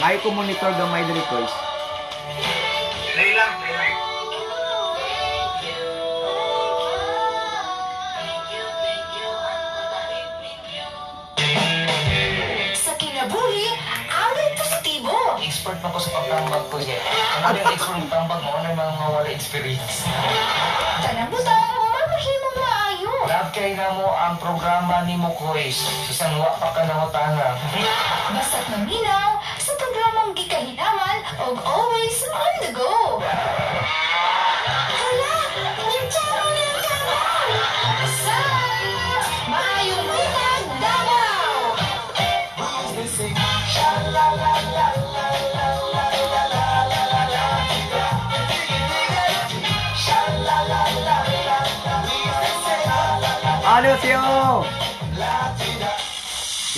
Ay ko monitor gamay diri guys. Play lang, play lang. Sa kinabuhi, away positibo. Expert na ko sa pagtambag ko siya. Ano yung expert ng tambag mo? Ano yung mga wala experience? Tanang butang, mamahimo maayo. Love kay na mo ang programa ni mo, Kois. Isang wa pa ka nangutana. Basta't maminaw sa programang gikahinaman og always on the go. Hala, yung channel yung channel. Sa maayong butang Davao. Annyeonghaseyo!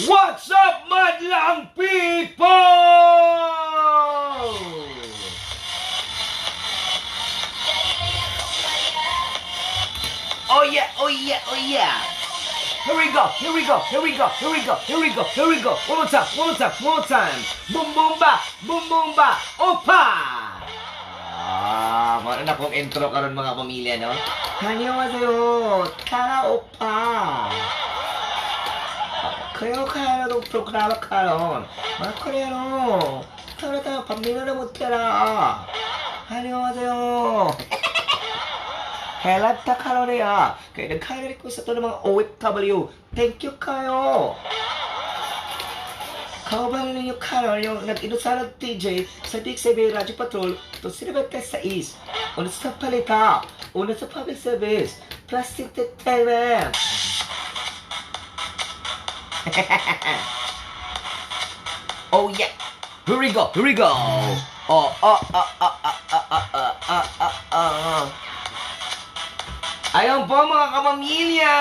What's up, madlang people? Oh yeah, oh yeah, oh yeah. Here we go, here we go, here we go, here we go, here we go, here we go. One more time, one more time, one more time. Boom boom ba, opa! Mano na pong intro karon mga pamilya, no? Annyeonghaseyo, Tara opa. Kayo kaya ng programa karon. Mga Koreano, tara tayo, pamilya na mo tara. Annyeonghaseyo. Helat ta karon ya. Kaya nagka-request ito ng mga OFW. Thank you kayo. Kauban ninyo karon yung nag-inusara ng TJ sa DXAB Radio Patrol to 96. Una sa palita, una sa public service, plus entertainment. Oh yeah, here we go, here we go. Ayun po mga kapamilya.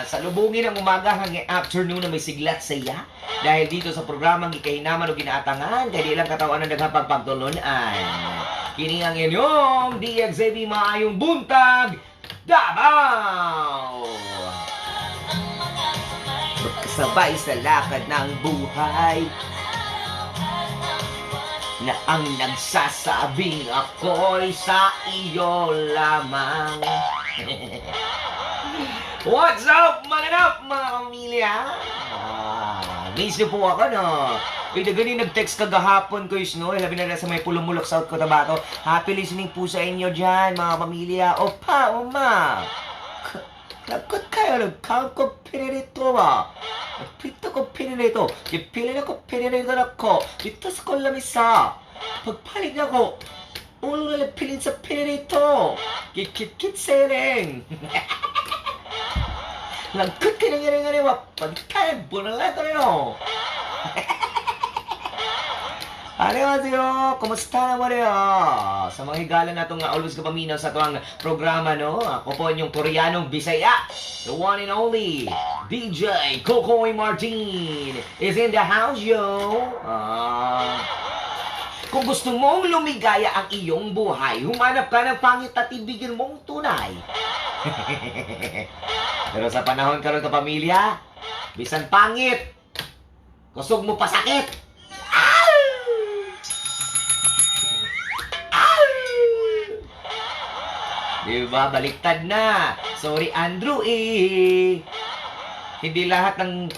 Salubungin ang umaga hanggang afternoon na may siglat saya. Dahil dito sa programang gikahinaman o ginaatangan, kaya di lang katawan ng daghang pagpagtulunan. Kini ang inyong DXAB Maayong Buntag, Davao! Sabay sa lakad ng buhay na ang nagsasabing ako'y sa iyo lamang. What's up, mananap, mga pamilya? Miss niyo po ako, no? Ito ganun nag-text kagahapon ko, no? Labi na sa may Pulumulok, South Cotabato. Happy listening po sa inyo dyan, mga pamilya. Opa, oma. Nagkot kayo, nag-count ko pinirito ba? Nagpito ko pinirito. Ipili na ko pinirito na ko. Dito sa kolamisa. Pagpalit na ko. Ulo na pilin sa pinirito. Kikit-kit sereng. Nagkot ka na nga wap. Pagkain, bunala ko rin o. Annyeonghaseyo! Kumusta naman rin? Sa mga higala na itong always kapaminaw sa itong programa, no? Ako po yung Koreanong Bisaya, the one and only DJ Kokoy Martin is in the house, yo! Kung gusto mong lumigaya ang iyong buhay, humanap ka ng pangit at ibigin mong tunay. Pero sa panahon karon kapamilya, bisan pangit, kusog mo pasakit. Diba? Baliktad na. Sorry, Andrew, eh. Hindi lahat ng...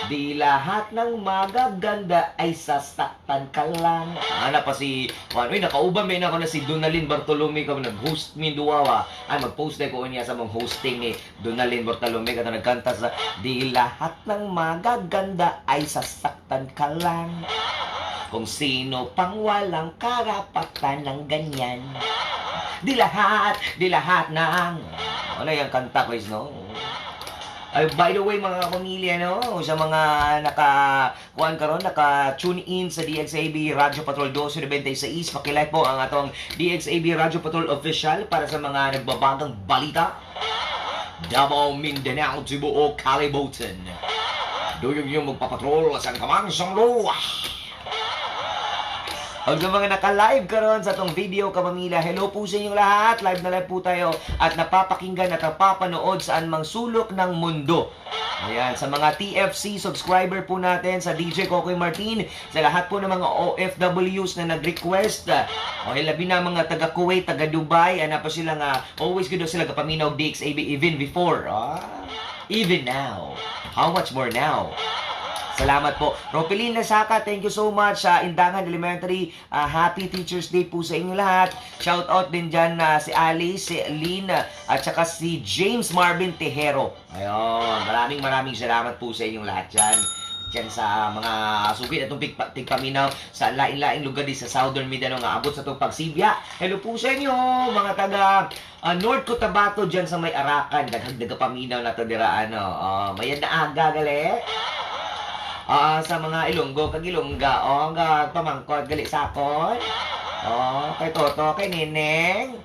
Di lahat ng magaganda ay sasaktan ka lang. Ana pa si... nakauban may na ako na si Donalyn Bartolome ka nag-host mi duwawa. Mag-post na ko niya sa mong hosting ni Donalyn Bartolome ka nagkanta sa di lahat ng magaganda ay sasaktan ka lang. Kung sino pang walang karapatan ng ganyan. Di lahat ng... Ano yung kanta ko is, no? Ay, by the way, mga pamilya, no? Sa mga naka-tune in sa DXAB Radio Patrol 296, pakilike po ang atong DXAB Radio Patrol Official para sa mga nagbabagang balita. Davao, Mindanao, Cebu o Kalibutan. Duyog nyo magpapatrol sa kamang luwa. Huwag sa mga naka-live karon sa itong video kapamilya, hello po sa inyong lahat. Live na live po tayo at napapakinggan at napapanood saan mang sulok ng mundo. Ayan, sa mga TFC subscriber po natin, sa DJ Kokoy Martin, sa lahat po ng mga OFWs na nag-request, okay, labi na mga taga Kuwait, taga Dubai, ano pa sila nga, always good sila kapaminaw DXAB even before, even now. How much more now? Salamat po. Ropelina Saka, thank you so much. Indangan Elementary, happy Teacher's Day po sa inyo lahat. Shout out din dyan si Alice, si Lynn, at saka si James Marvin Tejero. Ayun, maraming salamat po sa inyong lahat dyan. Diyan sa mga sugid atong tigpaminaw sa lain-laing lugar di sa Southern Mindanao nga abot sa itong pagsibya. Hello po sa inyo, mga taga North Cotabato dyan sa may Arakan. Daghang paminaw na to dira mayan na aga gali. Sa mga Ilonggo, kag Ilongga, nga pamangkot, gali sakon. Kay Toto, kay Neneng.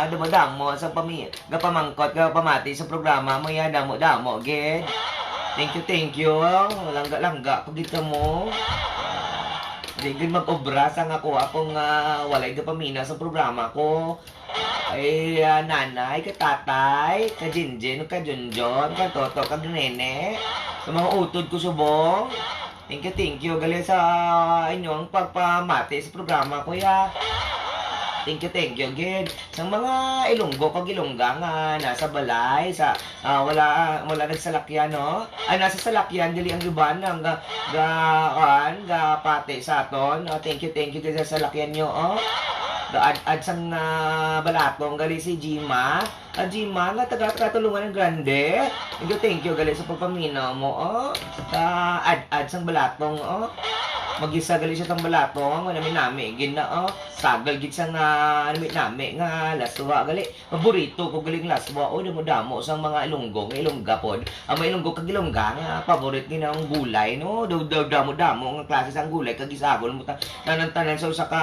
Dumadang mo sa pamangkot, pamati sa programa mo, yan, damo, gid. Thank you. Langga, pagita mo. Di gid mag-obra sa nga ko, akong walay pamina sa programa ko. Ay, nanay, ka tatay, ka Jinjin, ka Junjon, ka Toto, ka Nene. Sa mga utod ko subong. Thank you. Galing sa inyong pagpamati sa programa ko, ya. Thank you, again. Sa mga Ilonggo, kag Ilongga nga, nasa balay, sa, wala nagsalakyan, no? Nasa salakyan, dili ang luban, ga pati sa aton. Thank you, sa salakyan nyo, Ad sang balatong gali si Jima. Jima nga taga-tulungan ng grande. Thank you gali sa pagpamina mo. Ad sang balatong. Mag-isa gali siya sang balatong. Nami gina sagal gid sang nami nga laswa gali. Paborito ko galing laswa. Damo sang mga Ilonggo, nga Ilongga pod. Ang mga Ilonggo kag Ilongga nga paborito ni ang gulay, no. Damo nga klase sang gulay kag isagol mo tanan sa usa ka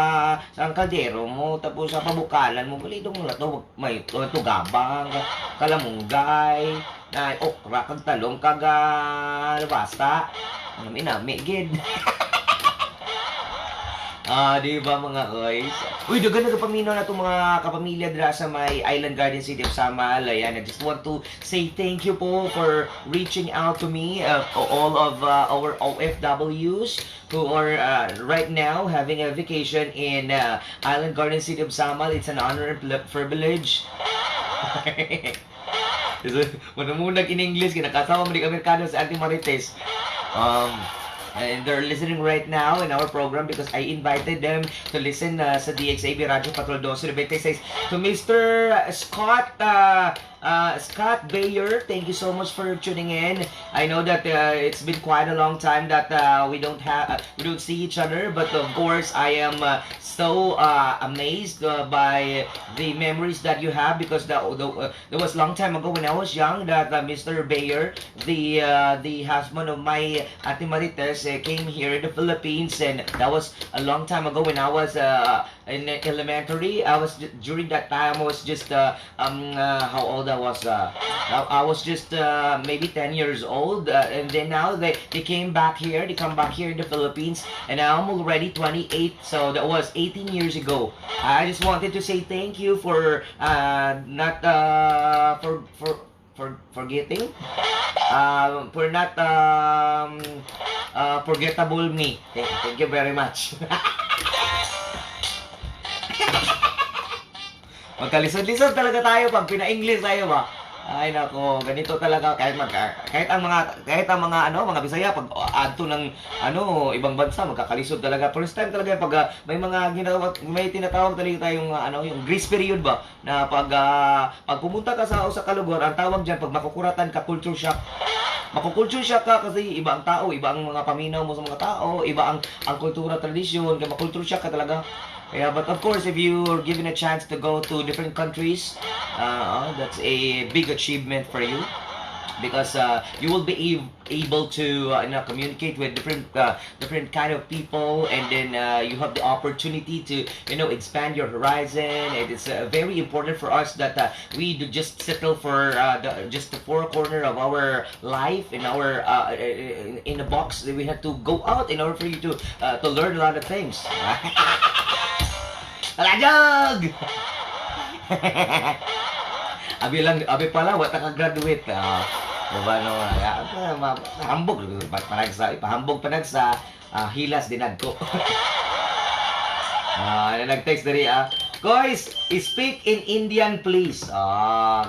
sang kaldero mo tapos sa pabukalan mo gali dong na to may tugabang, kalamunggay, na okra kag talong kag basta. Nami gid. Di ba mga guys? Uy, dagan nagapaminaw na itong mga kapamilya dira sa may Island Garden City of Samal. Ayan, I just want to say thank you po for reaching out to me, all of our OFWs who are right now having a vacation in Island Garden City of Samal. It's an honor and privilege. Muna in English, kinakasama mo di Amerikano sa Auntie Marites. And they're listening right now in our program because I invited them to listen sa DXAB Radio Patrol 1226 to Mr. Scott Bayer. Thank you so much for tuning in. I know that it's been quite a long time that we don't see each other, but of course I am so amazed by the memories that you have because there was long time ago when I was young that Mr. Bayer, the husband of my Ate Marites, came here in the Philippines, and that was a long time ago when I was in elementary. During that time I was just how old I was just maybe 10 years old, and then now they come back here in the Philippines, and I'm already 28, so that was 18 years ago. I just wanted to say thank you for not forgetting, for not forgettable me. Thank you very much. Magkalisod-lisod talaga tayo pag pina-English tayo ba? Ay nako, ganito talaga kahit ang mga mga Bisaya pag adto ng ibang bansa magkakalisod talaga. First time talaga pag may tinatawag talaga tayong yung grace period ba na pag pumunta ka sa usa ka lugar, ang tawag diyan pag makukuratan ka culture shock. Makukulture shock ka kasi iba ang tao, iba ang mga paminaw mo sa mga tao, iba ang kultura, tradisyon, kaya makulture shock ka talaga. Yeah, but of course, if you're given a chance to go to different countries, that's a big achievement for you because you will be able to communicate with different kind of people, and then you have the opportunity to expand your horizon. It is very important for us that we do just settle for just the four corner of our life in our in a box. We have to go out in order for you to learn a lot of things. Talajog! Abi pala, wata ka graduate. O ba no, hambog panagsa, ipahambog panagsa, hilas dinadto. Nag-text diri guys, speak in Indian please.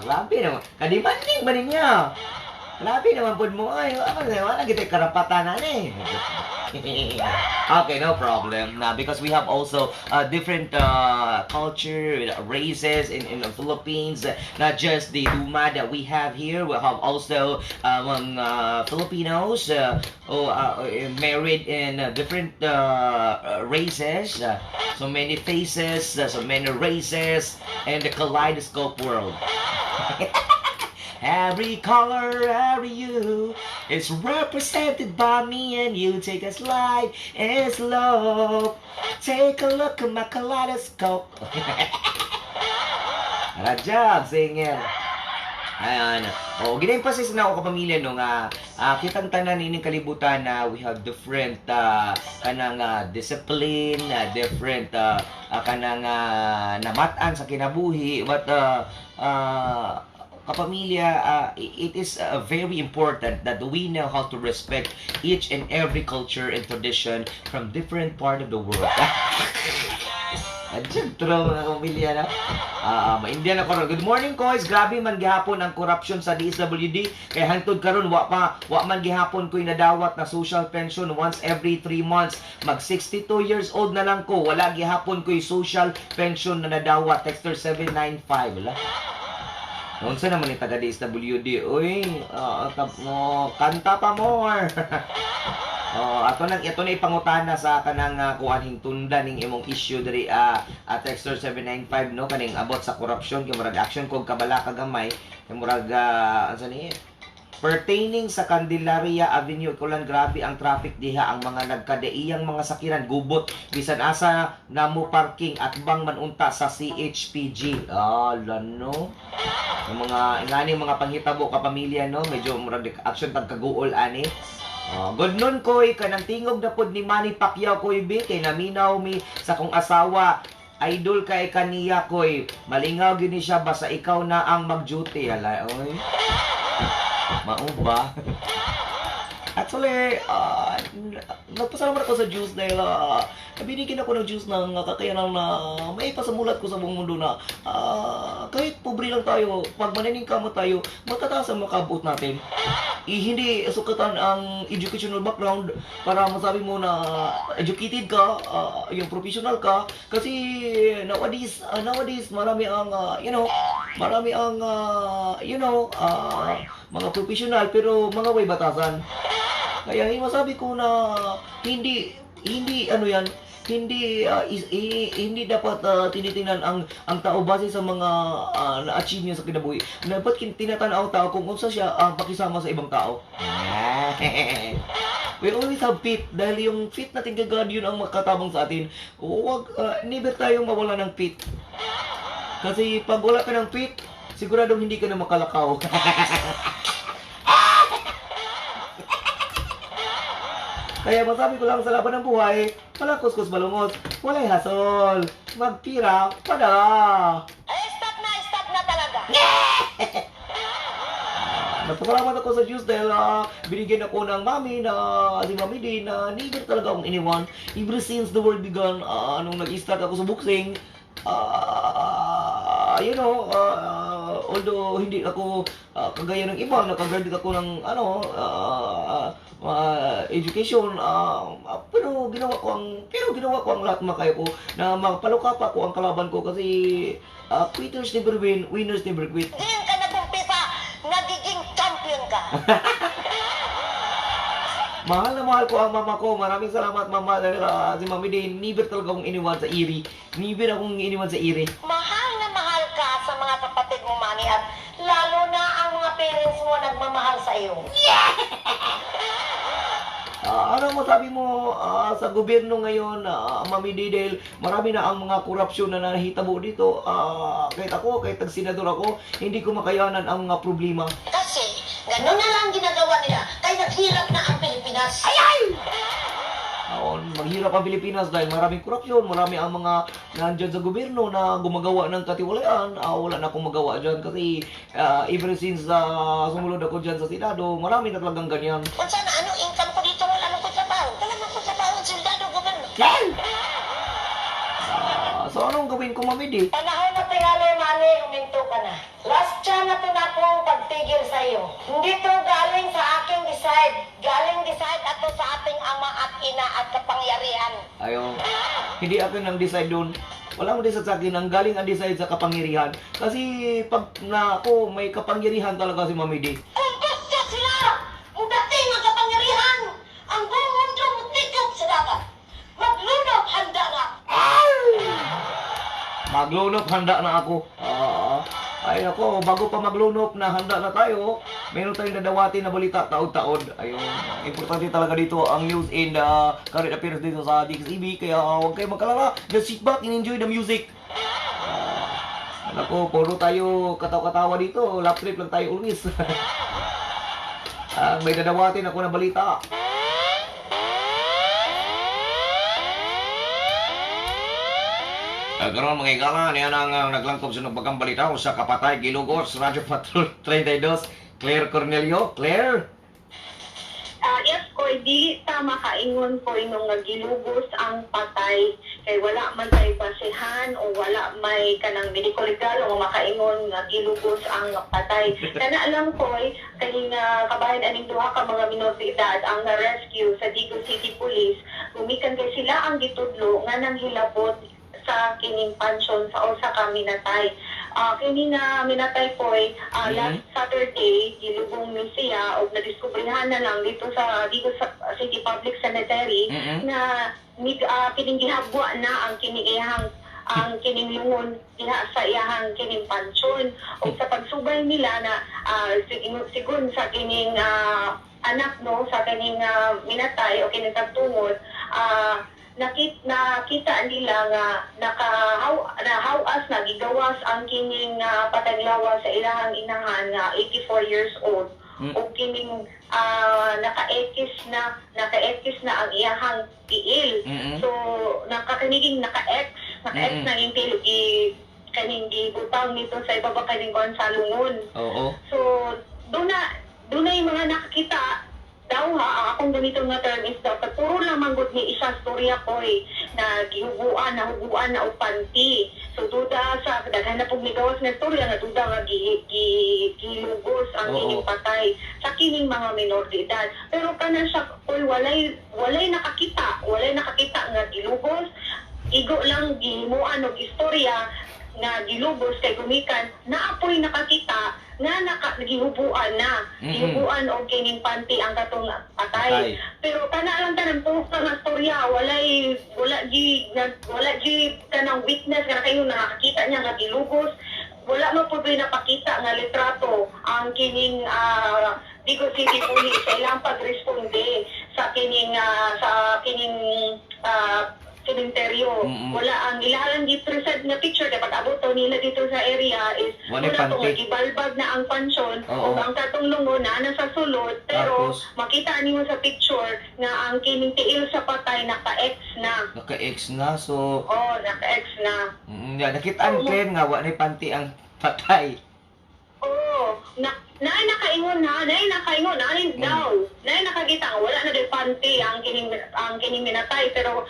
Grabe naman. Kadimanding ba niya? Grabe naman po mo. Ay, wala kita karapatan na eh. Okay, no problem. Because we have also different culture, races in the Philippines. Not just the Duma that we have here. We have also Filipinos married in different races. So many faces, so many races, and the kaleidoscope world. Every color, every hue is represented by me and you. Take a slide and slope. Take a look at my kaleidoscope. Good job, singer. Ayan. Ginayin pa na ako kapamilya no nga kitang tanan ining kalibutan na we have different kanang discipline, different kanang namatan sa kinabuhi, but kapamilya, it is very important that we know how to respect each and every culture and tradition from different part of the world. Adyan, true mga kapamilya na. Maindian ako ron. Good morning, guys. Grabe man gihapon ang korupsyon sa DSWD. Kaya hantod karon wa man gihapon ko'y nadawat na social pension once every 3 months. Mag 62 years old na lang ko. Wala gihapon ko'y social pension na nadawat. Texter 795. Wala. Noon sa naman ni taga DSWD, uy, kanta pa more. Ito na ipangutana sa kanang kuhaning tunda ning imong issue diri Texter 795 no kaning abot sa corruption kay murag action kog kabala kagamay kay murag ni pertaining sa Candelaria Avenue kulan grabe ang traffic diha ang mga nagkadaiyang mga sakiran gubot bisan asa namo parking at bang manunta sa CHPG. Lano. Yung mga ingani mga panghitabo kapamilya no medyo murag action tagkaguol ani. Good noon koy kanang tingog na pod ni Manny Pacquiao koy bi kay naminaw mi sa kong asawa. Idol kay kaniya koy. Malingaw gini siya basta ikaw na ang mag-duty hala oy. Mao ba? Actually, nagpasalamat ako sa juice dahil binigyan ako ng juice ng kakayanan na may pasamulat ko sa buong mundo na kahit pobre lang tayo, pag mananingkamot tayo, magkataas ang makabot natin. Hindi sukatan ang educational background para masabi mo na educated ka, yung professional ka, kasi nowadays marami ang mga professional pero mga way batasan. Kaya masabi ko na hindi dapat tinitingnan ang tao base sa mga na-achieve niya sa kinabuhi. Dapat tinatanaw tao kung unsa siya pakisama sa ibang tao. We always have fit dahil yung fit natin kagad yun ang makatabang sa atin. Huwag never tayong mawala ng fit. Kasi pag wala ka ng fit, siguradong hindi ka na makalakaw. Kaya masabi ko lang sa laban ng buhay, walang kuskus balungos, walang hasol, magtira, padala. Ay, stop na talaga. Nagpasalamat ako sa Diyos dahil binigyan ako ng mami na si Mami Day na never talaga akong iniwan. Ever since the world began, nung nag-start ako sa boxing, although hindi ako kagaya ng iba, nakagraduate ako ng education, pero ginawa ko ang lahat makaya ko na magpalukapa ko ang kalaban ko kasi quitters never win, winners never quit. Ngayon ka nag-umpisa, nagiging champion ka. Mahal na mahal ko ang mama ko. Maraming salamat mama dahil si Mami Day never talaga akong iniwan sa iri. Never akong iniwan sa iri. Mahal na mahal ka sa mga kapatid mo, Manny, at lalo na ang mga parents mo nagmamahal sa iyo. Ano masabi mo sa gobyerno ngayon, Mami Day, dahil marami na ang mga korupsyon na nahitabo dito. Kahit tag-senador ako, hindi ko makayanan ang mga problema. Kasi, gano'n na lang ginagawa nila, kaya naghirap na ang Pilipinas. Ayay! Maghirap ang Pilipinas dahil maraming korupsyon, marami ang mga nandyan sa gobyerno na gumagawa ng katiwalian. Wala na akong magawa dyan kasi ever since sumunod ako dyan sa Senado, marami na talagang ganyan. Kung sana, ano income ko dito, wala mo ko trabaho. Wala mo ko trabaho, sildado, gobyerno. So anong gawin ko, Mamidi? Panahon na tingali, mali, huminto ka na. Last chance na ito na akong pagtigil sa iyo. Hindi to galing sa aking decide. Galing decide ato sa ating ama at ina at kapangyarihan. Ayaw. Hindi ako nang decide doon. Wala mo decide sa akin. Ang galing ang decide sa kapangyarihan. Kasi pag na ako, may kapangyarihan talaga si Mamidi. Kung gusto sila, ang dating ang kapangyarihan, ang buong mundo mutikot sa dagat. Maglunok, handa na. Maglunok, handa na ako. Ay ako, bago pa maglunok na handa na tayo, meron tayong dadawati na balita taod-taod. Ayun, importante talaga dito ang news and current affairs dito sa DXTV. Kaya huwag kayo magkalala. Just sit back and enjoy the music. Ako, puro tayo katawa-katawa dito. Lap trip lang tayo always. May dadawatin ako na balita. Karon mga igala, niya nang naglangkob sa nagbagang balita sa kapatay Gilugos, Radyo Patrol 32, Claire Cornelio. Claire? Yes, ko, di tama kaingon ko nung nagilugos ang patay kay wala man tay basehan o wala may kanang medical legal o makaingon nga gilugos ang patay. Kana alam ko kay kabayan aning duha ka mga minor de edad ang na-rescue sa Digo City Police, gumikan kay sila ang gitudlo nga nang hilabot sa kining pension sa usa ka minatay. Kini nga minatay ko last Saturday gilubong mi siya og nadiskubrihan na lang dito sa City Public Cemetery na kining gihabwa na ang kining lungon diha sa iyahang kining pension og sa pagsubay nila na sigun sa kining anak no sa kining minatay o kining tagtungod nakita nila nga nahawas na gigawas ang kining pataglawas sa ilahang inahan nga 84 years old o kining naka-ekis na ang iyahang tiil. So nakakaniging naka-X na yung tiil kaning gibutang nito sa ibaba kaning kuan sa lungon. So doon na yung mga nakakita daw ang akong ganito nga term is daw puro lang manggod ni isa storya ko na gihuguan na upanti. So duda sa daghan na pug migawas nga storya nga duda nga gilugos ang kining patay sa kining mga minor de edad. Pero kana siya walay nakakita nga gilugos. Igo lang gihimuan og istorya nga gilugos kay gumikan naapoy nakakita nga gihubuan na gihubuan og kining panty ang katong patay. Pero kana lang tanan po nga storya wala kanang witness nga kayo nakakita niya nga gilugos. Wala mo pud napakita nga litrato ang kining Digo City Police sa ilang pagresponde sa kining sementeryo. Wala ang ilalang gi-present na picture dapat abot nila dito sa area is wala to nga gibalbag na ang pansyon o ang katong lungon na nasa sulod pero makita nimo sa picture nga ang kining tiil sa patay naka-X na. Naka-X na so naka-X na. Nakita-an Claire nga wa ni panty ang patay. Nakaingon nakakita nga wala na day panty ang kining minatay pero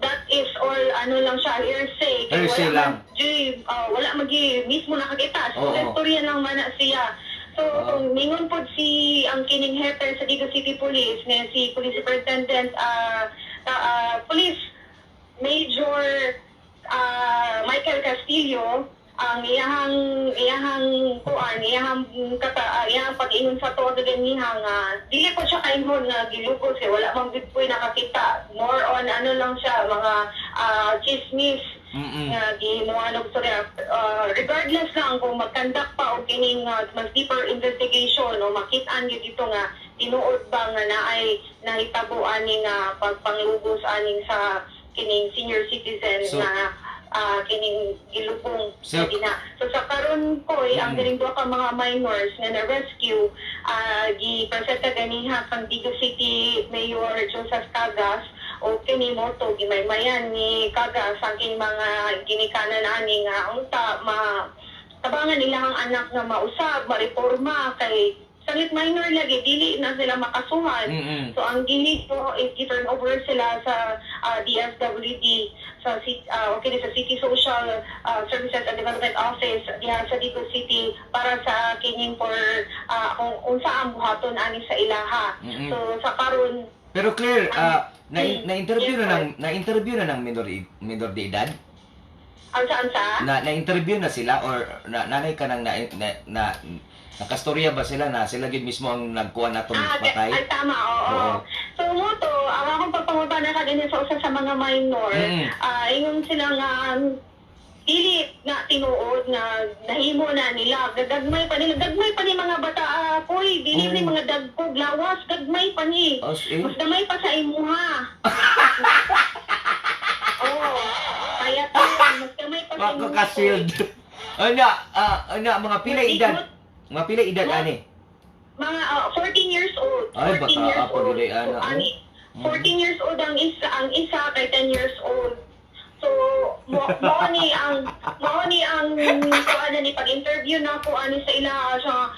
that is all lang siya hearsay lang. Wala mismo nakakita so istorya lang man na siya. So ningon pod ang kining hepe sa Digo City Police na si Police Superintendent Police Major Michael Castillo ang iyahang pag-ingon sa to ganiha nga dili ko siya kaingon nga gilugos kay wala man gid poy nakakita more on lang siya mga chismis nga gihimuan og storya regardless lang kung magkandak pa og kining mas deeper investigation o makit-an gyud dito nga tinuod ba nga naay nahitabo ani nga pagpanglugos aning sa kining senior citizen na kining gilubong so sa karon ko ang kining duha ka mga minors nga na-rescue gi-presenta ganiha kang Digo City Mayor Joseph Cagas o kini mo to gimaymayan ni kaga sa aking mga ginikanan ani nga unta tabangan nilang anak nga mausab, mareforma kay sangit minor lagi dili na sila makasuhan. So ang gili ko is i-turn over sila sa DSWD sa sa City Social Services and Development Office diha sa Digo City para sa kining for kung unsa ang buhaton ani sa ilaha. So sa karon Pero Claire, na-interview yes, na-interview na ng minor de edad? ansa? Na-interview na sila or nanay ka nang nakastorya ba sila na sila gid mismo ang nagkuha natong patay? Ay, tama, oo. So, mo to, ang akong pagpangutana ka din sa usa sa mga minor, ingon sila nga, dili na tinuod na nahimo na nila, gagmay pa ni mga bata, koy, dili ni mga dagkog, lawas, gagmay pa ni. Mas damay pa sa imuha. Oo. Kaya to, mas damay pa sa imuha. Makaka-shield. Mga pilay edad. Mga pilay edad ani. Mga 14 years old. Ay, 14 baka years apo old. dili So, 14 years old ang isa kay 10 years old. So mao ni ang kuan ni pag-interview na ko ani sa ila siya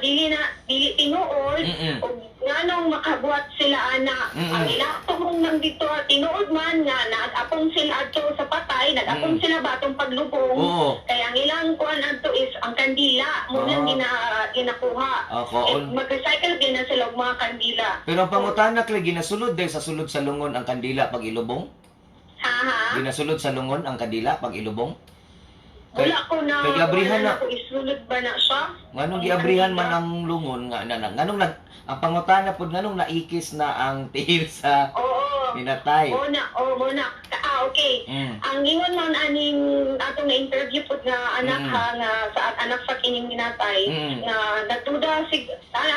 dili tinuod o nganong makabuhat sila ana ang ila tumong nang dito tinuod man nga nag-apong sila adto sa patay nag-apong sila batong paglubong kaya ang ilang kuan adto is ang kandila mo nang ginakuha mag-recycle din na sila og mga kandila. Pero ang pangutana kay ginasulod dahil sa sulod sa lungon ang kandila pag ilubong? Ginasulod sa lungon ang kandila pag ilubong? Wala ko na. Kay giabrihan na. Isulod ba na siya? Nganong giabrihan man ang lungon nga nganong ang pangutana pud nganong naikis na ang tiil sa minatay. Muna. Okay. Ang ingon man aning atong na-interview pud nga anak nga sa anak sa kining minatay nga natuda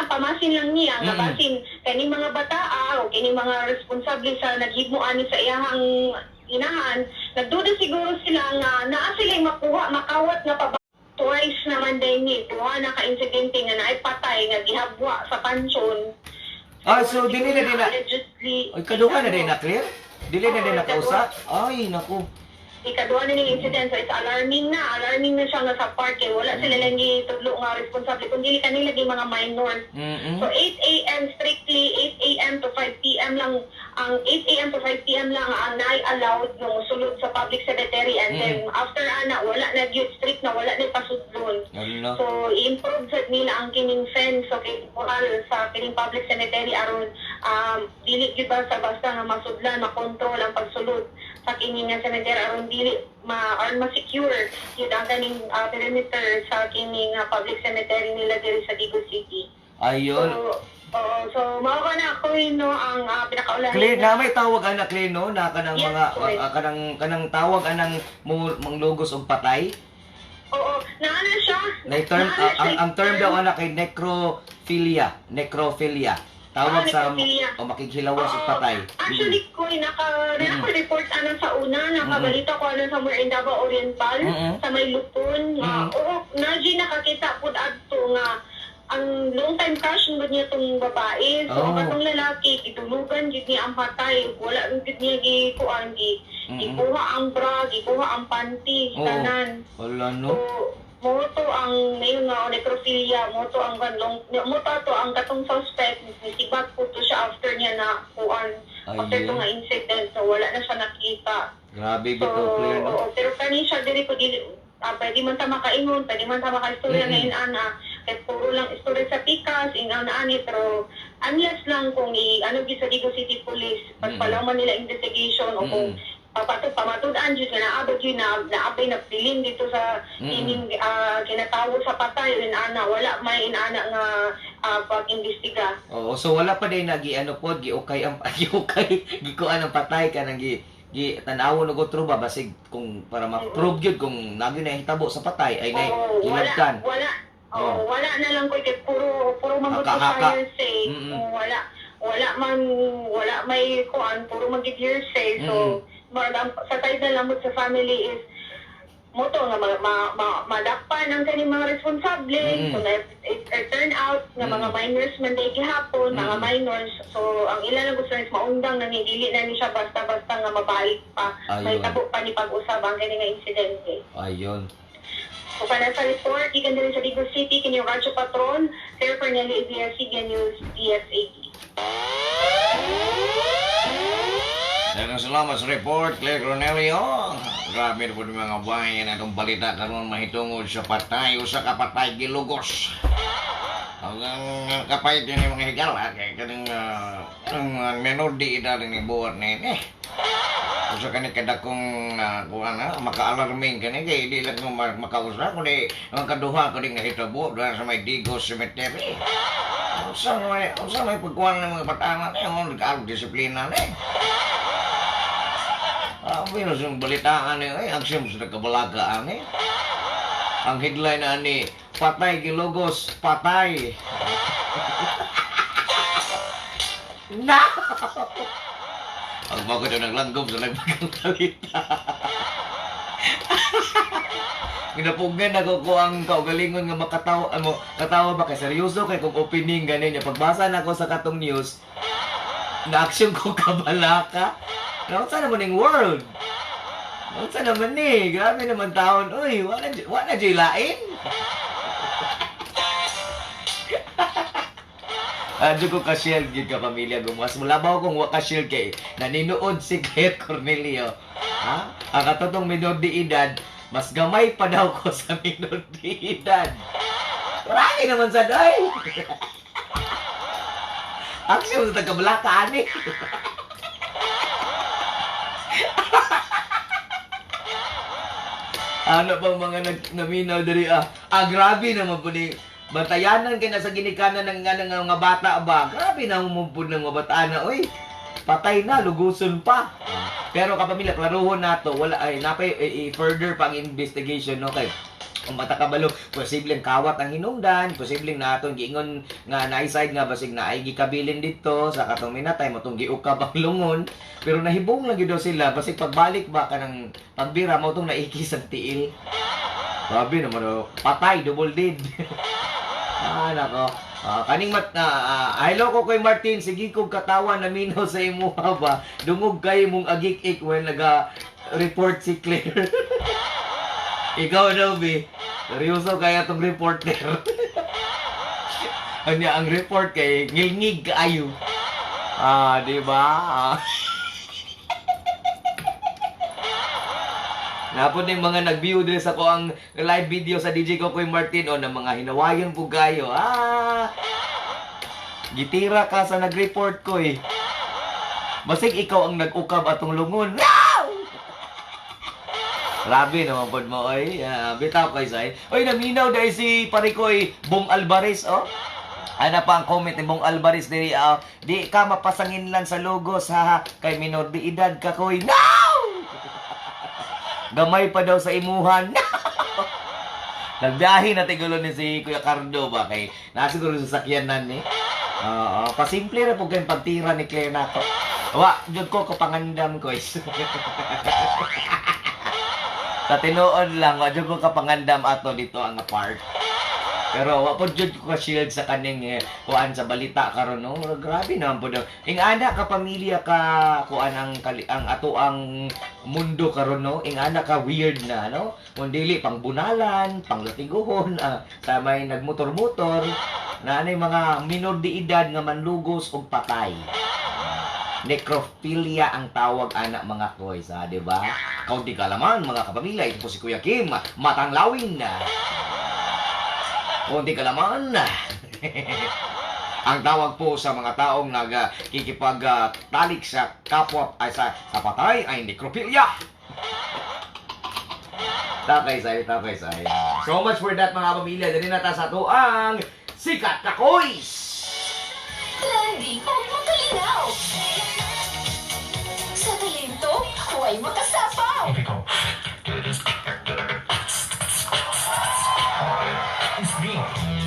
pamasin lang niya nga basin kani mga bata o kini mga responsable sa naghimo ani sa iyahang inahan, nagduda siguro sila nga naa sila makuha, makawat nga pa twice naman din ni, tuwa na ka-insidente nga naipatay, nga gihabwa sa pansyon. So dili na din na, kaduha na din na clear? Dili na din na kausa? Ay, naku. Ikaduha na ng incident, so it's alarming na siya nga sa park, wala sila lang itudlo nga responsable, kundi kanila di mga minors. So 8 a.m. strictly, 8 a.m. to 5 p.m. lang, ang 8 a.m. to 5 p.m. lang ang allowed nung sulod sa public cemetery, and then after wala na yun, strict na, wala na pasudlon. So i-improve nila ang kining fence, okay, sa kining public cemetery aron dili gyud basta nga masudlan, makontrol ang pagsulod sa kining cemetery aron dili ma-secure yun ang kaning perimeter sa kining public cemetery nila diri sa Digo City. Ayun. So mao na ako ang pinakaulahin. Clear na may tawag anak Clear no na kanang mga kanang tawag anang manglugos og patay. Oo, naana siya. Ang term daw anak kay necrophilia. Tawag sa makighilawas og patay. Actually, ko naka-report sa una, nakabalita ko sa somewhere in Davao Oriental, sa may Lupon. Naji nakakita po adto nga ang long time crush ng niya itong babae. So, ang katong lalaki, itulugan gid niya ang patay. Wala gid niya gikuha ang bra, gikuha ang panty, tanan. Wala no. So, moto ang ngayon nga necrophilia, moto ang katong suspect, sibag po to siya after niya na after ito nga incident. So, wala na siya nakita. Grabe bito, Claire, no? Pero kani siya diri ko pwede man ta makaingon, pwede man ta makaistorya na inana. Kaya puro lang istorya sa pikas, inana-ani, pero unless lang kung sa Digo City Police, pagpalaman nila investigation o kung pamatud-an dyan na naabot yun naabay na piling dito sa ining kinatawo sa patay, inana, wala may inana nga pag-imbestiga. So wala pa din giukay gikuan ang patay ka nang tanawo no gotro ba basig kung para ma-prove gyud kung nagi na hitabo sa patay ay nay hilabtan. Wala na lang ko kay puro mamot sa hearsay. Wala may kuan puro magig hearsay. So sa side na lamot sa family is moto nga madakpan ang kaning mga responsable. So it turn out nga mga minors man day gihapon, mga minors. So ang ilan ang gusto is maundang nang dili na ni siya basta-basta nga mabalik pa. May tabo pa ni pag-usab ang kaning nga insidente. Ayun. So para sa report, ikan din sa Digos City, kini Radyo Patron, Sir Cornelio Iglesias, Siga News, DSAD. Daghang salamat sa report, Claire Cornelio. Grabe na po ng mga bayan atong balita karon mahitungod sa patay o sa kapatay gilugos. Ang kapay din yung mga higala kay kaning ang menor di edad ni buhat na yun Kung sa kani kadakong kuha na maka-alarming kani kay di lang makausap kundi ang kaduha ko din nahitabo doon sa may Digos Cemetery. Usa may pagkuhan ng mga batanan yung nag-disiplina na Ang yung balitaan ang siyempre sa nagkabalagaan Ang headline na patay gilugos, patay. No! Ang bakit yung naglanggom sa nagbagalita. Ginapugan ako ko ang kaugalingon nga katawa ba kay seryoso kay kung opening ganin niya. Pagbasa na ako sa katong news, na-action ko kabalaka. Naunsa naman yung world? Naunsa naman grabe naman taon. Uy, wala jilain. Adyo ko ka-share gid ka pamilya gumas. Mulabaw kong waka-share kay naninood si Claire Cornelio. Ha? Ang katotong minor de edad, mas gamay pa daw ko sa minor de edad. Marami naman sa day. Actually, sa taga-Balaka, Ano bang mga naminaw diri grabe naman po ni batayanan kay nasa ginikanan ng nga bata ba. Grabe na mo po ng mga bataan na oy. Patay na luguson pa. Pero kapamilya klaruhon nato wala ay napay further pang investigation no kay kung bata kabalo, posibleng kawat ang hinungdan, posibleng naton giingon nga naiside nga basig na ay gikabilin dito sa katong minatay mo tong giukab ang lungon. Pero nahibong lang daw sila basig pagbalik ba kanang pagbira mo tong naikis ang tiil. Grabe naman patay double dead. Nako. Kaning hello ko kay Martin, sige kog katawa na minaw sa imuha ba. Dungog kay mong agik-ik when report si Claire. Ikaw daw, be. Seryoso kaya tong reporter. Kanya ang report kay ngilngig kaayo. Di ba? Napon yung mga nag-view din sa ko ang live video sa DJ Kokoy Martin o ng mga hinawayan po kayo. Gitira ka sa nag-report ko Basig ikaw ang nag-ukab atong lungon. Grabe naman po mo, bitaw kayo sa'yo. Naminaw dahil si Parikoy Bong Alvarez, Ano pa ang comment ni Bong Alvarez diri, di ka mapasangin lang sa logos, kay minor de edad ka, koy. No! Gamay pa daw sa imuhan. No! Nagbiyahe na tigulo ni si Kuya Cardo ba, kay nasiguro sa sakyanan pasimple na po kayong pagtira ni Claire na ko. Diyod ko kapangandam ko, Sa tinuod lang, wadyo ko kapangandam ato dito ang apart. Pero wapod jud ko ka-shield sa kaning kuan sa balita karon no. Grabe naman po daw. Ingana ka pamilya ka kuan ang ato ang mundo karon no. Ingana ka weird na no. Kung dili pang bunalan, pang latiguhon, sa may nagmotor-motor na anay mga minor de edad nga manlugos og patay. Necrophilia ang tawag anak mga koys, di ba? Kaunti kalaman mga kapamilya, ito po si Kuya Kim, matang lawin na. Kaunti kalaman na. Ang tawag po sa mga taong nagkikipagtalik sa kapwa ay sa patay ay necrophilia. Takay say. So much for that mga kapamilya. Dali na ta sa ito ang Sikat na Koys! Trending o makalinaw. Sa talento, huwag makasapaw.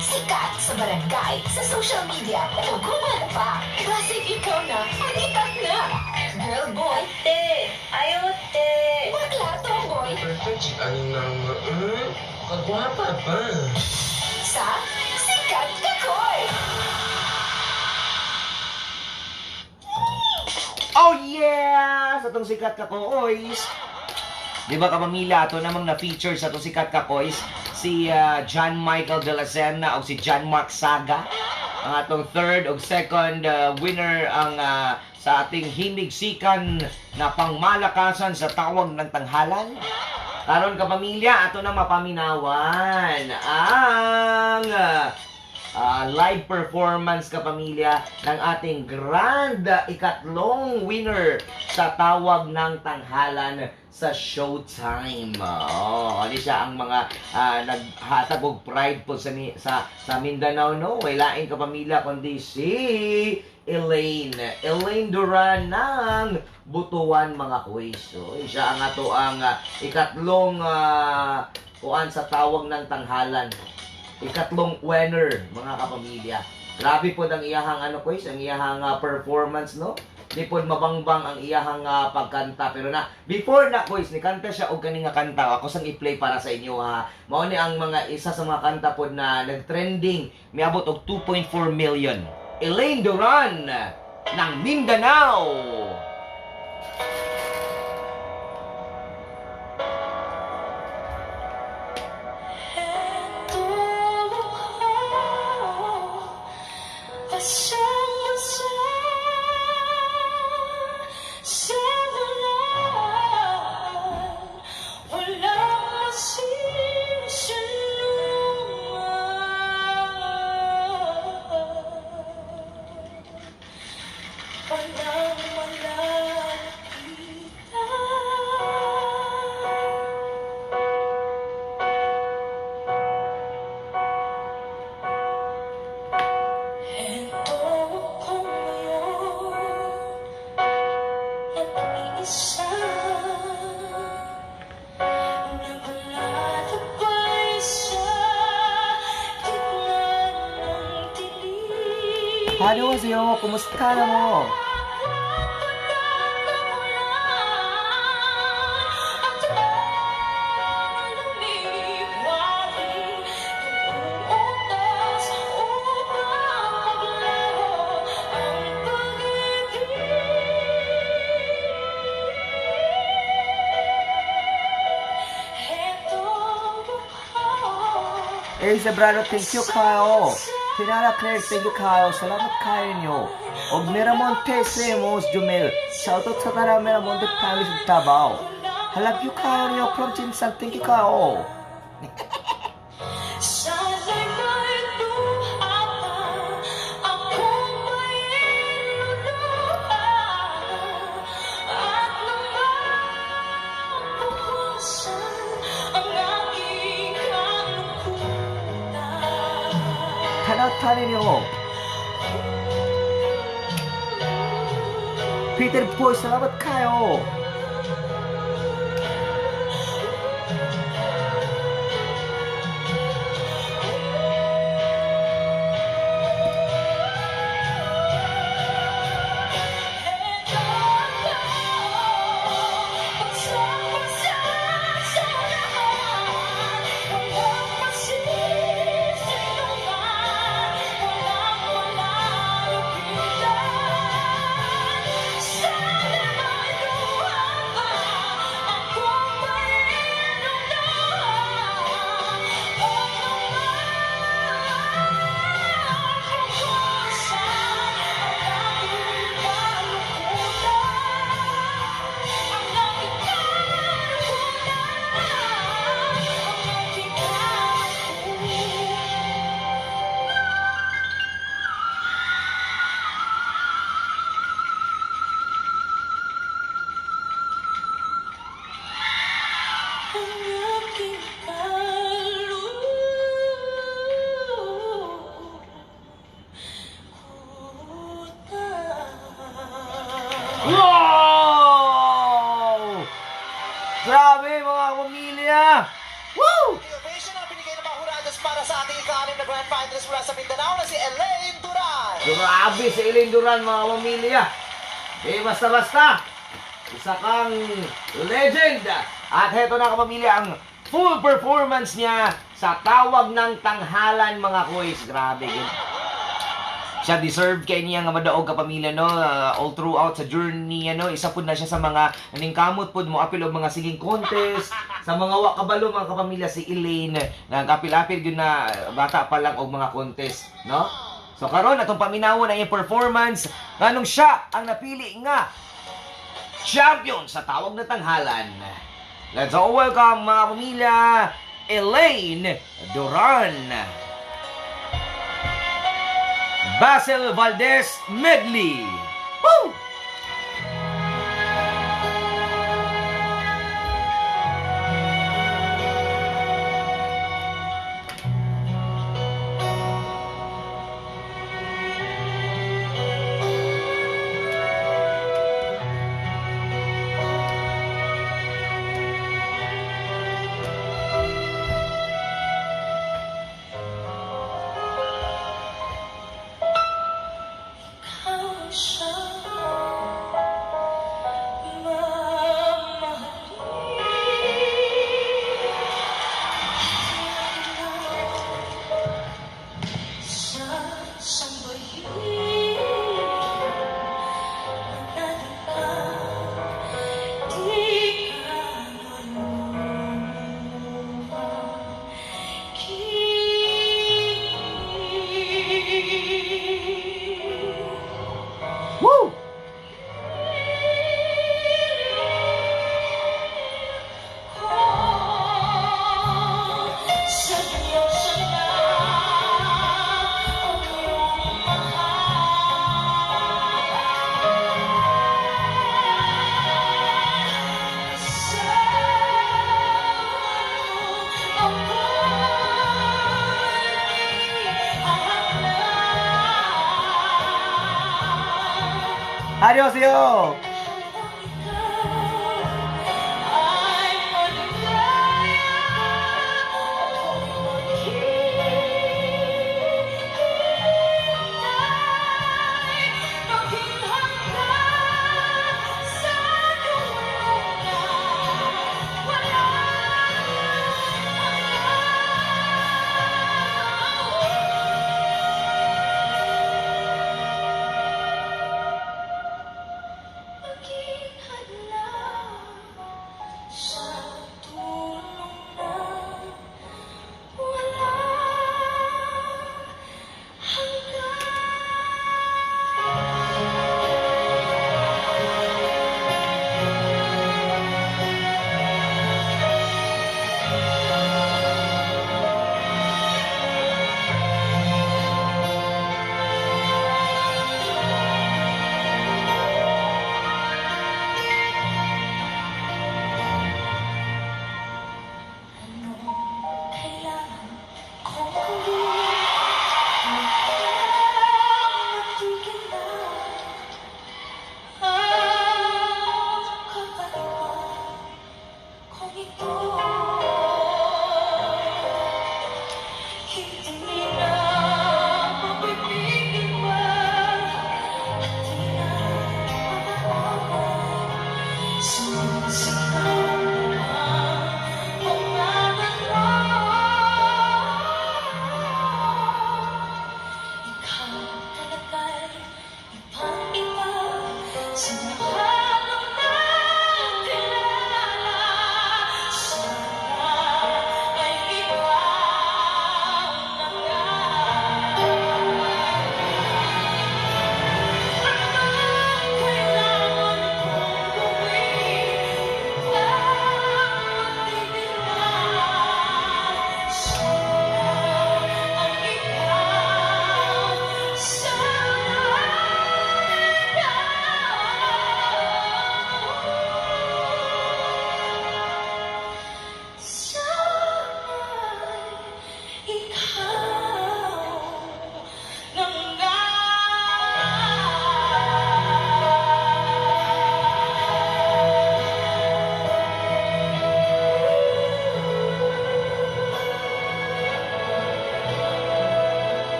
Sikat sa barangay, sa social media, o kumano pa. Basta ikaw na, mag-ikat na. Girl, boy, Te, ayaw te. bakla, tomboy. naman. Kagwapa pa. Sa Sikat Kakoy. Oh yeah! Sa itong Sikat Kakoys. Di ba kapamilya, ito namang na-feature sa itong Sikat Kakoys si John Michael de la Serna o si John Mark Saga. Ang atong third o second winner ang sa ating himigsikan na pangmalakasan sa tawag ng tanghalan. Karon kapamilya, ato na mapaminawan ang live performance kapamilya ng ating grand ikatlong winner sa tawag ng tanghalan sa Showtime. Ano siya ang mga naghatag og pride po sa Mindanao, no? Walain kapamilya kundi si Elaine Duran ng Butuan mga kuys. So, siya ang ato ang ikatlong kuan sa tawag ng tanghalan. Ikatlong winner mga kapamilya. Grabe po ang iyahang kuys, ang iyahang performance, no? Di po mabangbang ang iyahang pagkanta. Pero na, before na kuys, ni kanta siya og kaning nga kanta. Ako sang i-play para sa inyo ha. Mao ni ang mga isa sa mga kanta po na nag-trending. Miabot og 2.4 million. Elaine Duran ng Mindanao. 안녕하세요. kumusta ka na mo? Zabrano, thank you kayo. Pinara Claire, thank you kayo. Salamat kayo nyo. Og Miramonte Semos Jumel. Shoutout sa tara Miramonte Palis of Tabao. Halap you kayo nyo from Jinsan. Thank you kayo. Tanyo. Peter Boy, salamat kayo. Wow! Grabe mga pamilya! Woo! Innovation ang binigay ng mga hurados para sa ating ika-anim na grand finalist mula sa Mindanao na si Elaine Duran. Grabe si Elaine Duran mga pamilya! Basta-basta! Isa kang legend! At heto na kapamilya ang full performance niya sa tawag ng tanghalan, mga kuys. Grabe, yun. Siya deserve kay niya nga madaog ka pamilya, no, all throughout sa journey, ano, isa pud na siya sa mga naningkamot pud mo apil og mga singing contest sa mga wa kabalo mga kapamilya. Si Elaine nagapil-apil gyud na bata pa lang og mga contest, no. So karon atong paminawon ang iyang performance nganong siya ang napili nga champion sa tawag na tanghalan. Let's all welcome, mga pamilya, Elaine Duran. Basil Valdez Medley. Woo! Woo! Adios요.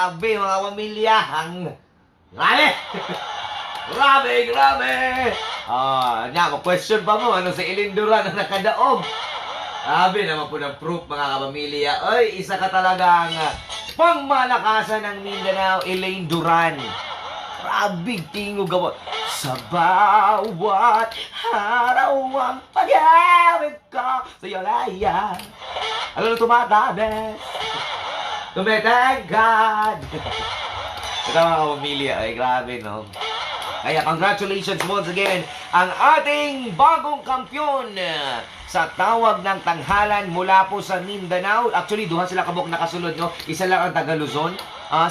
Grabe, mga pamilya. Grabe! Grabe! Question pa mo, ano si Elaine Duran na nakadaog? Grabe naman po ng proof, mga kapamilya. Oy, isa ka talagang pangmalakasan ng Mindanao, Elaine Duran. Grabe, tingog ako. Sa bawat araw ang pag-awit ko sa'yo layan. Alam na tumatabi. Tumetengkad. Ito mga kapamilya, ay grabe no. Kaya congratulations once again ang ating bagong kampiyon sa tawag ng tanghalan mula po sa Mindanao. Actually, duha sila kabok nakasulod, no? Isa lang ang taga Luzon.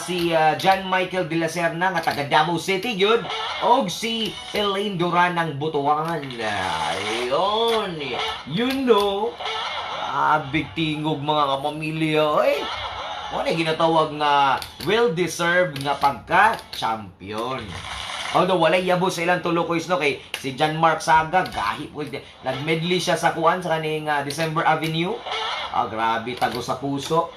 Si John Michael de la Serna nga taga Davao City yun. O si Elaine Duran ng Butuan. Ayun. You know. Big tingog mga kapamilya. Ano ginatawag nga well-deserved nga pagka-champion. Although walay yabo sa ilang tulo ko no kay si John Mark Saga gahi po nag-medley siya sa kuan sa kaning December Avenue. Grabe tago sa puso.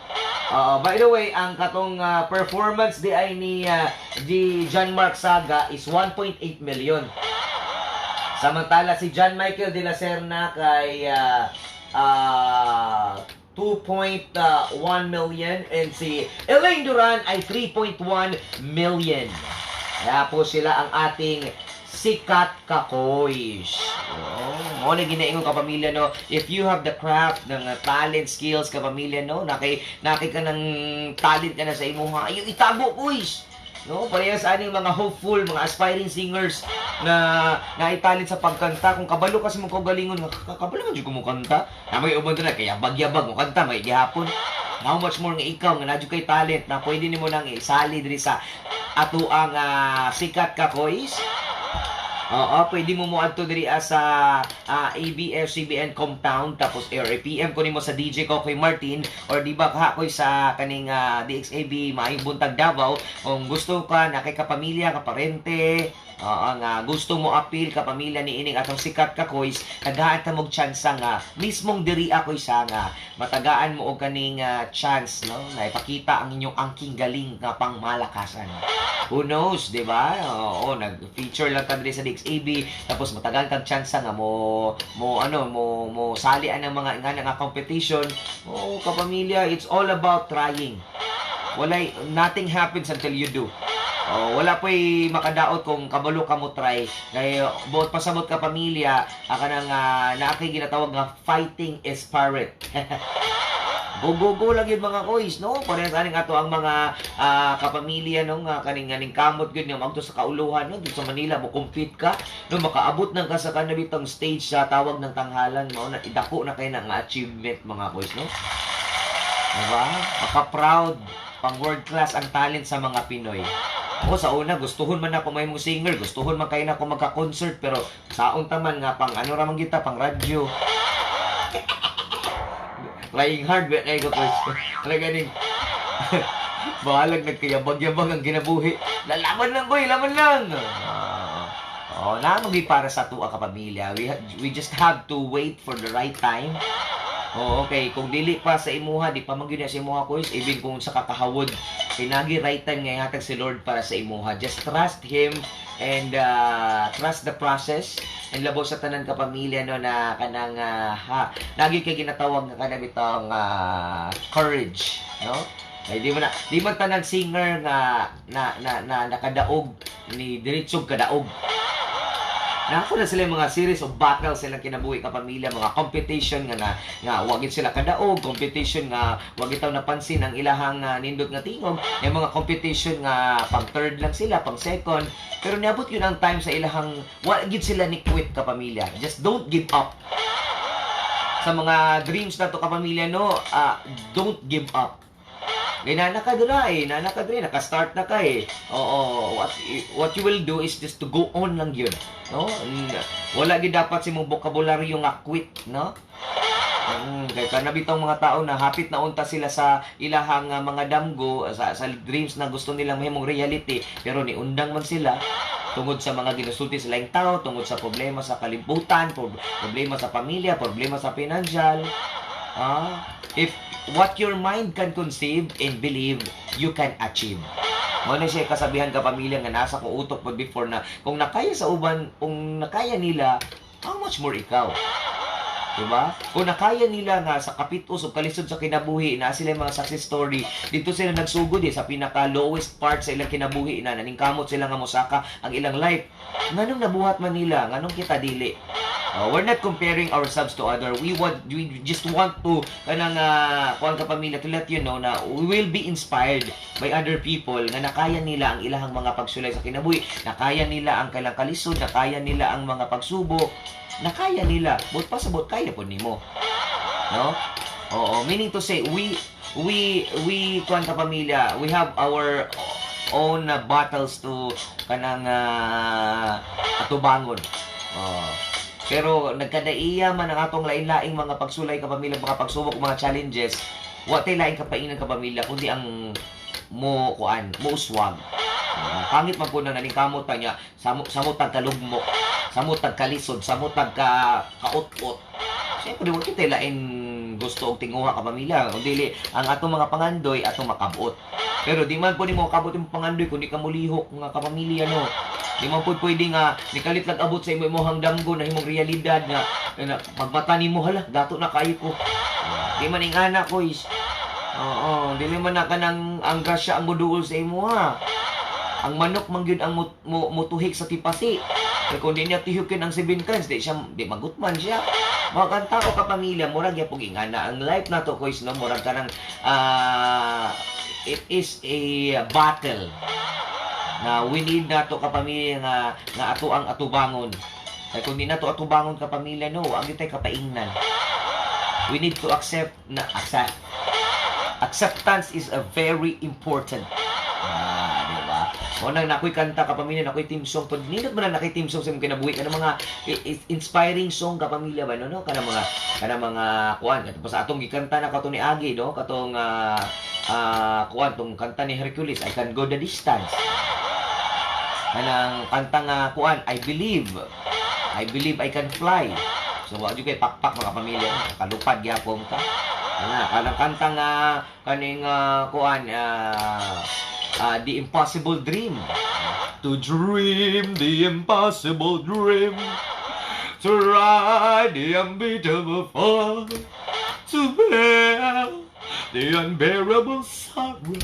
By the way, ang katong performance di ay ni John Mark Saga is 1.8 million. Samantala si John Michael de la Serna kay 2.1 million and si Elaine Duran ay 3.1 million. Kaya po sila ang ating sikat kakoys. Mo na ginaingon kapamilya no. If you have the craft ng talent skills kapamilya no, naki ka ng talent ka na sa imuha, ayo itago koys. No, pareha sa aning mga hopeful, mga aspiring singers na talent sa pagkanta. Kung kabalo kasi mo kaugalingon, kabalo man jud ko mo kanta. Na may uban na kaya bagyabag mo kanta may gihapon. How much more nga ikaw nga nadyo kay talent na pwede nimo nang isali diri sa ato ang sikat kakoys. Pwede mo adto diri sa ABS-CBN compound tapos PM ko nimo sa DJ Kokoy Martin or di ba kakoy sa kaning DXAB maayong buntag Davao kung gusto ka na kay kapamilya, kaparente, nga gusto mo appeal kapamilya ni ining atong sikat kakoys, nagahan ta mog chance nga mismong diri ako'y nga matagaan mo og kaning chance no na ipakita ang inyong angking galing nga pangmalakasan. Who knows, di ba? Nag-feature lang ta diri sa DXAB tapos matagal kag chance nga mo salian ng mga nga competition. Kapamilya, it's all about trying. Nothing happens until you do. Wala po'y makadaot kung kabalo ka mo try. Kaya buot pasabot ka pamilya, aka nang naakay ginatawag nga fighting spirit. Go lang yun mga koys, no? Parehas aning ato ang mga kapamilya no nga kaning kamot gyud nga magto sa kauluhan no dito sa Manila mo compete ka no makaabot nang ka sa kanabitang stage sa tawag ng tanghalan mo na idako na kay nga achievement mga koys no. Diba? Maka-proud pang world class ang talent sa mga Pinoy. Sa una, gustuhon man ako may mo singer, gustuhon man kayo na ako magka-concert, pero saon taman nga pang ano ramang kita, pang radyo. Trying hard, but ay ko ganing. Bahalag nagkayabag-yabag ang ginabuhi. Laman lang boy, laman lang. Namagi para sa tuwa kapamilya. We just have to wait for the right time. Okay, kung dili pa sa imuha, di pa magyud sa imuha ko even kung sa kakahawod, pinagi right time nga hatag si Lord para sa imuha. Just trust Him and trust the process and labaw sa tanan ka pamilya no na kanang lagi kay ginatawag nga kanang bitong courage, no? Ay di man tanan singer nga nakadaog ni diretsog kadaog. Nako na sila mga series of battles silang kinabuhi ka pamilya, mga competition nga wagit sila kadaog, competition nga wag itaw napansin ang ilahang nindot nga tingog, yung mga competition nga pang third lang sila, pang second, pero niabot yun ang time sa ilahang wagit sila ni quit ka pamilya. Just don't give up. Sa mga dreams na to ka pamilya no, don't give up. Naka-start na ka eh. What you will do is just to go on lang yun. No? Wala gid dapat si mong bokabularyo nga quit, no? Kaya kanabitong mga tao na hapit na unta sila sa ilahang mga damgo, sa dreams na gusto nilang mahimong reality, pero niundang man sila tungod sa mga ginusulti sila yung tao, tungod sa problema sa kalibutan, problema sa pamilya, problema sa financial. If what your mind can conceive and believe, you can achieve. Mo na siya kasabihan ka pamilya nga nasa kong utok po before na kung nakaya sa uban, kung nakaya nila, how much more ikaw? Diba? Kung nakaya nila nga sa kapitos o kalisod sa kinabuhi na sila yung mga success story, dito sila nagsugod sa pinaka lowest part sa ilang kinabuhi na naningkamot sila nga mosaka ang ilang life. Nganong nabuhat man nila, nganong kita dili. We're not comparing ourselves to other. We just want to kanang kuan ka pamilya to let you know na we will be inspired by other people nga nakaya nila ang ilahang mga pagsulay sa kinabuhi, nakaya nila ang kailang kalisod, nakaya nila ang mga pagsubok, nakaya nila. But pasabot kaya po nimo. No? Oo, meaning to say we kuan ka pamilya, we have our own battles to kanang atubangon. Pero nagkadaiya man ang atong lain-laing mga pagsulay ka pamilya, mga pagsubok, mga challenges, wa tay laing kapainan ka pamilya kundi ang mo uswag. Pangit man po na naningkamot pa niya, samot tagkalugmok, samot tagkalisod, samot tagkaot-ot. Siyempre, wala kita laing gusto og tinguha ka pamilya. Kung dili, ang atong mga pangandoy, atong makabot. Pero di man po ni mo kabot yung pangandoy, kundi ka mulihok mga kapamilya, no? Di man po pwede nga, nikalit lang abot sa imong damgo na imong realidad nga, magmata ni mo, hala, dato na kayo ko. Di man yung anak ko is, dili man na ka ng ang grasya ang muduol sa imo, ha? Ang manok man yun ang mutuhik sa tipasi. Kaya kung di niya tihukin ang 7 cans, di magutman siya. Mga kanta ko kapamilya, murag yapong ingana. Ang life na to ko is, no, murag ka ng, it is a battle. Na we need na to kapamilya nga ato ang atubangon. Kaya kung di na to atubangon kapamilya, no, ang itay kapaingnan. We need to accept. Acceptance is a very important. Diba? O nang nakoy kanta kapamilya, nakoy team song. Pag nindot mo na nakoy team song sa mong kinabuhi, kanang mga inspiring song kapamilya ba, no? Kanang mga kuan. Tapos atong gikanta na kato ni Agi, no? Katong kuan, tong kanta ni Hercules, I Can Go the Distance. Kanang kanta nga kuan, I believe I can fly. So wa jud kay pakpak mga pamilya, kalupad gyapon ka. Kanang kanta nga kaning kuan, The Impossible Dream. To dream the impossible dream, to ride the unbeatable fall, to bear the unbearable sorrow.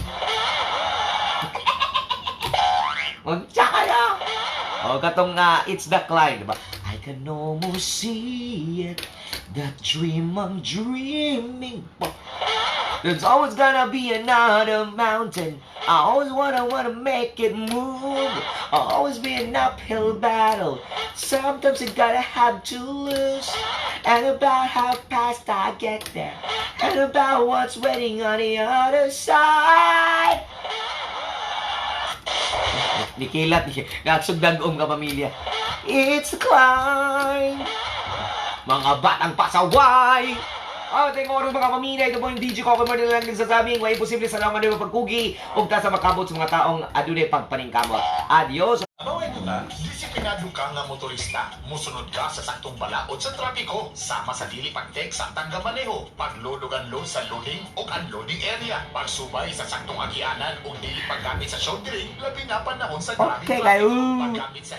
Magtsaka na! Katong It's the Climb, diba? I can almost see it, that dream I'm dreaming. There's always gonna be another mountain. I always wanna make it move. I'll always be an uphill battle. Sometimes you gotta have to lose. And about how fast I get there. And about what's waiting on the other side. Nikilat, nagsugdag-om ka pamilya. It's a climb. Mga batang pasaway. Thank you mga pamilya. Ito po yung DJ ko. Kung mo lang nagsasabing, way posible sa lang ano pagkugi. Huwag ka sa makabot sa mga taong adunay pagpaningkamot. Adios. Ano ito na? Disiplinado ka nga motorista. Musunod ka sa saktong balaod sa trapiko. Sama sa dili pagtek sa tangga-maneho. Paglulog-unload sa loading o unloading area. Pagsubay sa saktong agianan o dili paggamit sa shoulder. Labi na panahon sa traffic. Okay kayo. Paggamit sa